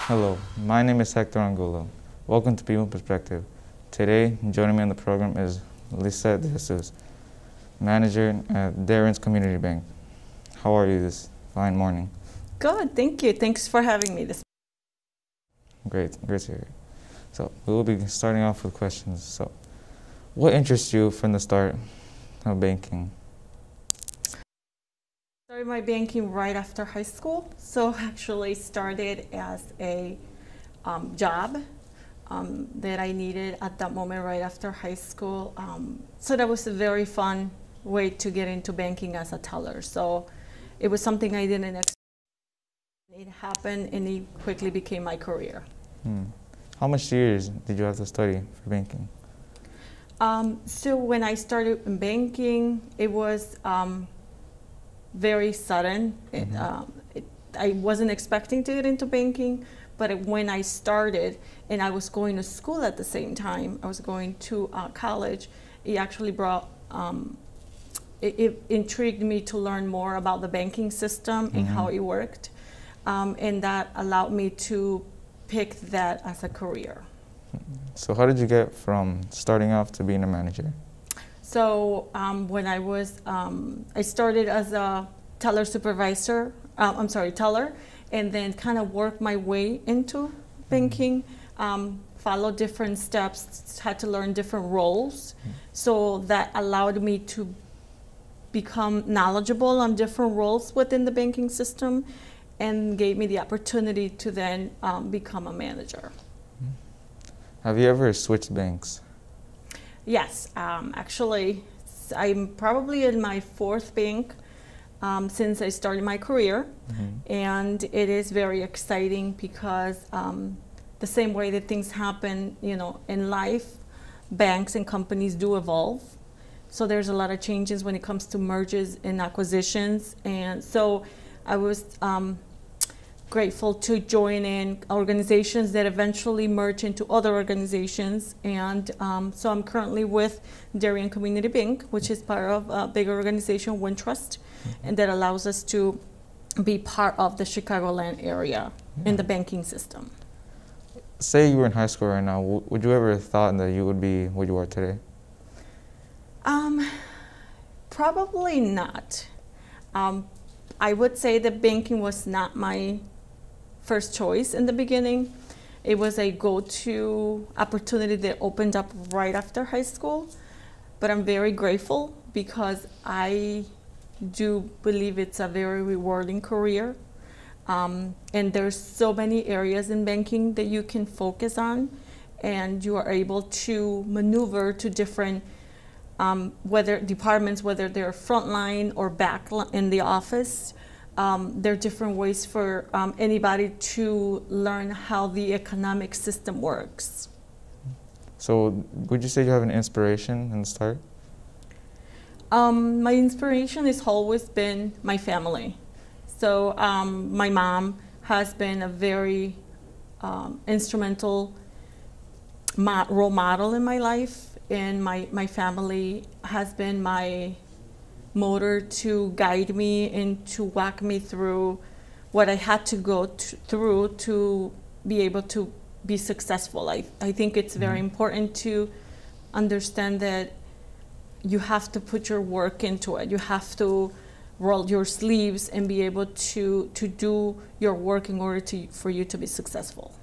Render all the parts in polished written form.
Hello, my name is Hector Angulo. Welcome to People Perspective. Today, joining me on the program is Lissette DeJesus, manager at Darren's Community Bank. How are you this fine morning? Good, thank you. Thanks for having me this Great to hear it. So, we will be starting off with questions. So, what interests you from the start of banking? Started my banking right after high school, so actually started as a job that I needed at that moment right after high school. So that was a very fun way to get into banking as a teller. So it was something I didn't expect. It happened and it quickly became my career. How much years did you have to study for banking? So when I started in banking, it was very sudden. I wasn't expecting to get into banking, but when I started and I was going to school at the same time, I was going to college, it actually brought, it intrigued me to learn more about the banking system and how it worked. And that allowed me to pick that as a career. So how did you get from starting off to being a manager? So when I was, I started as a teller supervisor, teller, and then kind of worked my way into banking, followed different steps, had to learn different roles. So that allowed me to become knowledgeable on different roles within the banking system and gave me the opportunity to then become a manager. Have you ever switched banks? Yes, actually, I'm probably in my fourth bank since I started my career, and it is very exciting because the same way that things happen, you know, in life, banks and companies do evolve. So there's a lot of changes when it comes to mergers and acquisitions, and so I was grateful to join in organizations that eventually merge into other organizations. And so I'm currently with Darien Community Bank, which is part of a bigger organization, Wintrust, and that allows us to be part of the Chicagoland area in the banking system. Say you were in high school right now, would you ever thought that you would be what you are today? Probably not. I would say that banking was not my first choice in the beginning. It was a go-to opportunity that opened up right after high school, but I'm very grateful because I do believe it's a very rewarding career, and there's so many areas in banking that you can focus on, and you are able to maneuver to different whether departments, whether they're frontline or back in the office. There are different ways for anybody to learn how the economic system works. So would you say you have an inspiration in the start? My inspiration has always been my family. So my mom has been a very instrumental role model in my life, and my family has been my motor to guide me and to walk me through what I had to go through to be able to be successful. I think it's very important to understand that you have to put your work into it. You have to roll your sleeves and be able to do your work in order for you to be successful.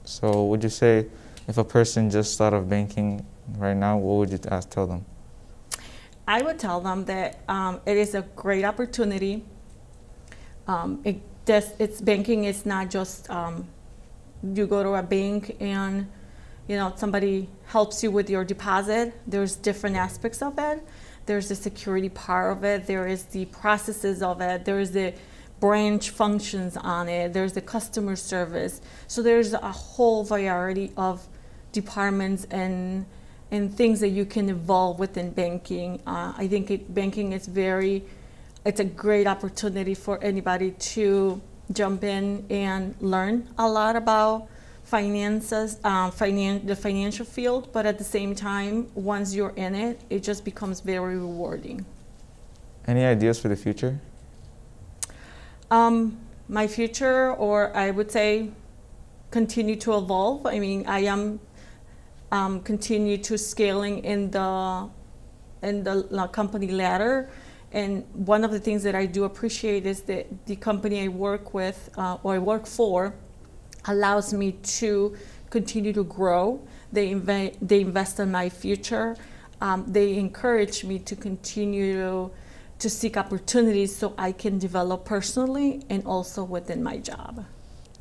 So would you say if a person just started of banking right now, what would you tell them? I would tell them that it is a great opportunity. Banking is not just you go to a bank and somebody helps you with your deposit. There's different aspects of it. There's the security part of it. There is the processes of it. There is the branch functions on it. There's the customer service. So there's a whole variety of departments and things that you can evolve within banking. I think banking is it's a great opportunity for anybody to jump in and learn a lot about finances, the financial field, but at the same time, once you're in it, it just becomes very rewarding. Any ideas for the future? My future, or I would say continue to evolve. I mean, I am continue to scaling in the company ladder. And one of the things that I do appreciate is that the company I work with or I work for allows me to continue to grow. They invest in my future. They encourage me to continue to seek opportunities so I can develop personally and also within my job.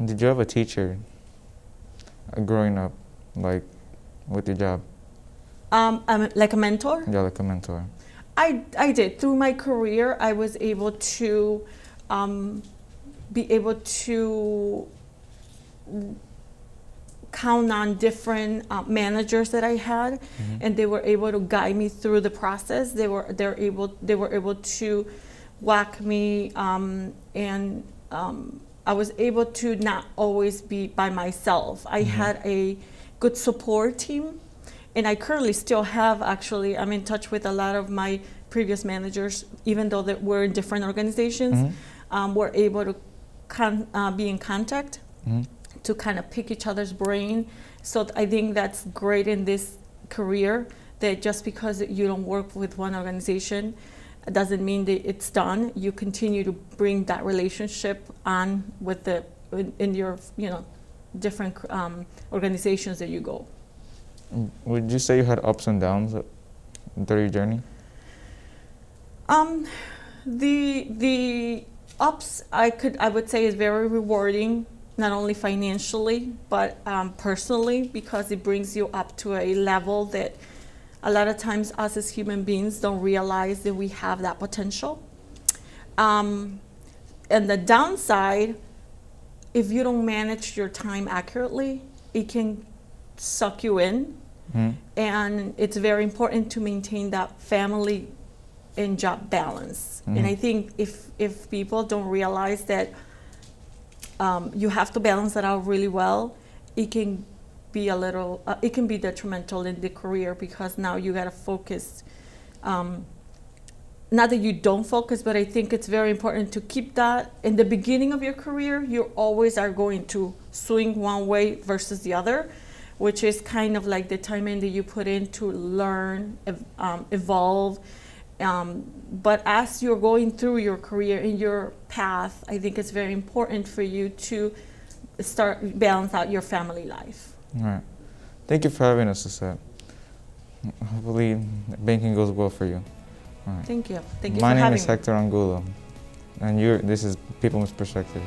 Did you have a teacher growing up, like with your job? Like a mentor? Yeah, like a mentor. I did. Through my career, I was able to be able to count on different managers that I had, and they were able to guide me through the process. They were able to walk me, and I was able to not always be by myself. I had a good support team, and I currently still have. Actually, I'm in touch with a lot of my previous managers, even though that we're in different organizations. We're able to be in contact to kind of pick each other's brain. So I think that's great in this career, that just because you don't work with one organization doesn't mean that it's done. You continue to bring that relationship on with in your different organizations that you go. Would you say you had ups and downs through your journey? The ups I would say is very rewarding, not only financially but personally, because it brings you up to a level that a lot of times us as human beings don't realize that we have that potential. And the downside, if you don't manage your time accurately, it can suck you in. And it's very important to maintain that family and job balance. And I think if people don't realize that you have to balance that out really well, it can be it can be detrimental in the career, because now you gotta focus. Not that you don't focus, but I think it's very important to keep that. In the beginning of your career, you always are going to swing one way versus the other, which is kind of like the time that you put in to learn, evolve. But as you're going through your career in your path, I think it's very important for you to balance out your family life. All right. Thank you for having us, Lissette. Hopefully banking goes well for you. All right. Thank you. Thank you My for name having is me. Hector Angulo, and this is People's Perspective.